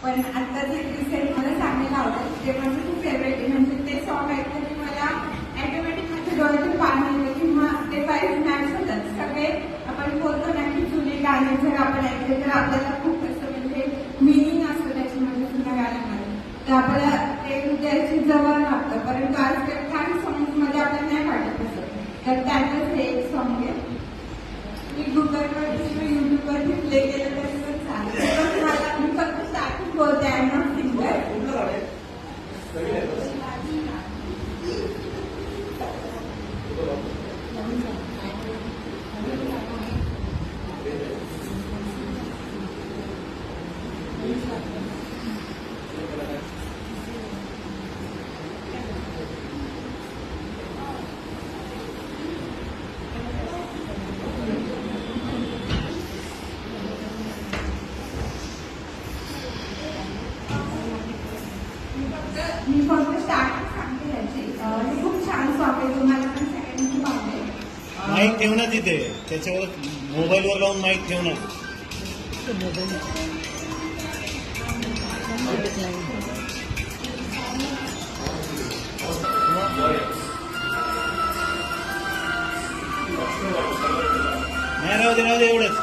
पण आता जे रिसेंट मला सांगायला आवडेल ते म्हणजे खूप फेवरेट आहे. म्हणजे ते सॉन्ग ऐकलं की मला ऑटोमॅटिक माझ्या डोळ्यातून पाणी येतं किंवा ते वाईज मॅच होतात सगळे. आपण बोलतो ना की जुने गाणे जर आपण ऐकले तर आपल्याला खूप असं म्हणजे मिनिंग असतं त्याच्यामध्ये जुन्या गाण्यामध्ये, तर आपल्याला ते हृदयाची जवळ राहतं. परंतु आजकाल काही सॉंग्समध्ये आपल्याला नाही वाटत असं. तर त्यातच हे एक सॉन्ग आहे. मी गुगलवरती किंवा युट्यूबवरती प्ले केलं तरी पण चालेल. पण मला मी फक्त स्टार्टिंग बोलते, आय एम नॉट सिंगर. मी फक्त स्टार्टिंग सांगते याची. हे खूप छान सॉन्ग आहे, तुम्हाला पण सगळ्यांनी खूप आवडेल. माईक ठेव ना तिथे, त्याच्यावर मोबाईलवर लावून माईक ठेव ना. नाही राहू दे एवढंच.